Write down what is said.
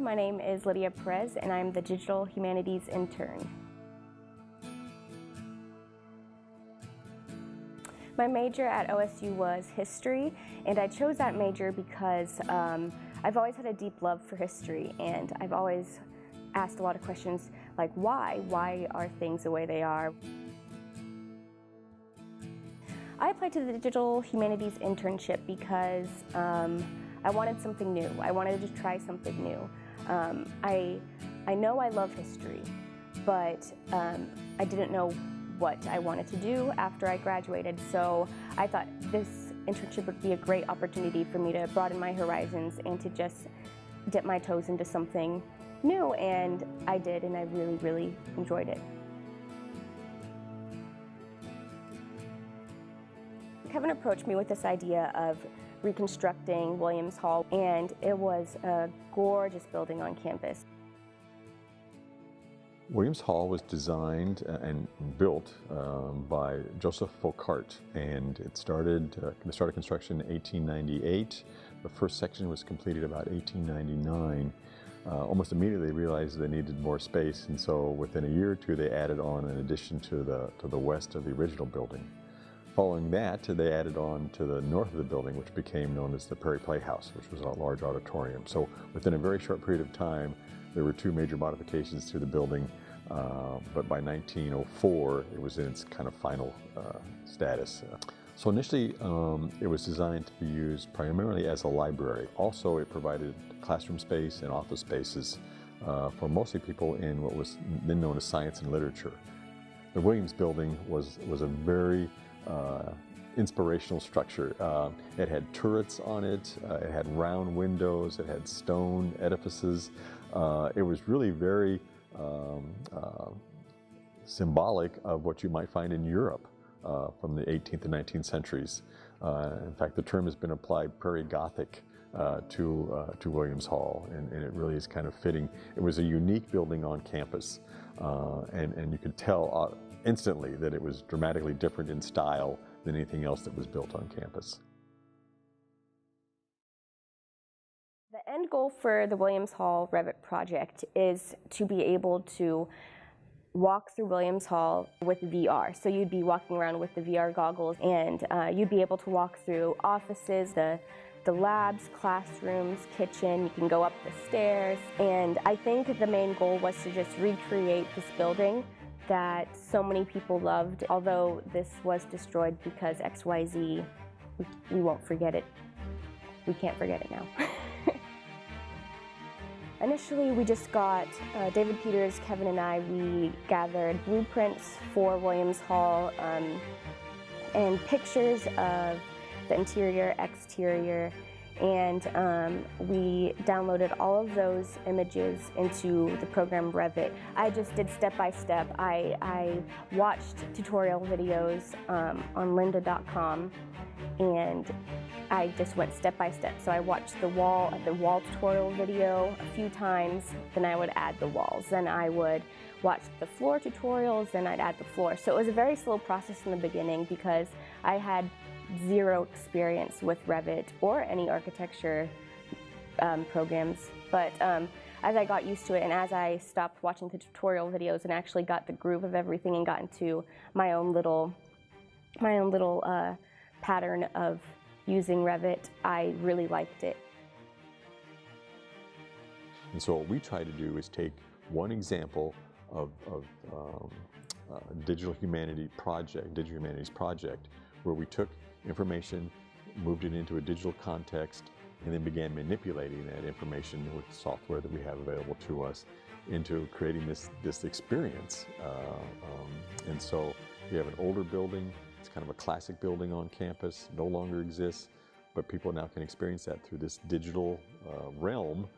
my name is Lydia Perez and I'm the Digital Humanities intern. My major at OSU was history, and I chose that major because I've always had a deep love for history, and I've always asked a lot of questions like why? Why are things the way they are? I applied to the Digital Humanities internship because I wanted something new. I wanted to try something new. I know I love history, but I didn't know what I wanted to do after I graduated, so I thought this internship would be a great opportunity for me to broaden my horizons and to just dip my toes into something new, and I did, and I really, really enjoyed it. Kevin approached me with this idea of reconstructing Williams Hall, and it was a gorgeous building on campus. Williams Hall was designed and built by Joseph Foucault, and it started construction in 1898. The first section was completed about 1899. Almost immediately they realized they needed more space, and so within a year or two they added on an addition to the west of the original building. Following that, they added on to the north of the building, which became known as the Perry Playhouse, which was a large auditorium. So within a very short period of time, there were two major modifications to the building, but by 1904, it was in its kind of final status. So initially, it was designed to be used primarily as a library. Also, it provided classroom space and office spaces for mostly people in what was then known as science and literature. The Williams Building was a very inspirational structure. It had turrets on it, it had round windows, it had stone edifices. It was really very symbolic of what you might find in Europe from the 18th and 19th centuries. In fact, the term has been applied, Prairie Gothic, to Williams Hall, and it really is kind of fitting. It was a unique building on campus, and you could tell instantly that it was dramatically different in style than anything else that was built on campus. The end goal for the Williams Hall Revit project is to be able to walk through Williams Hall with VR. So you'd be walking around with the VR goggles, and you'd be able to walk through offices, the labs, classrooms, kitchen. You can go up the stairs, and I think the main goal was to just recreate this building that so many people loved. Although this was destroyed because XYZ, we won't forget it. We can't forget it now. Initially, we just got, David Peters, Kevin, and I, we gathered blueprints for Williams Hall and pictures of the interior, exterior, and we downloaded all of those images into the program Revit. I just did step-by-step. I watched tutorial videos on lynda.com, and I just went step-by-step. So I watched the wall tutorial video a few times, then I would add the walls. Then I would watch the floor tutorials, then I'd add the floor. So it was a very slow process in the beginning because I had zero experience with Revit or any architecture programs. But as I got used to it, and as I stopped watching the tutorial videos and actually got the groove of everything and got into my own little pattern of using Revit, I really liked it. And so what we try to do is take one example of digital humanities project, where we took information, moved it into a digital context, and then began manipulating that information with software that we have available to us into creating this experience. And so we have an older building. It's kind of a classic building on campus, no longer exists, but people now can experience that through this digital realm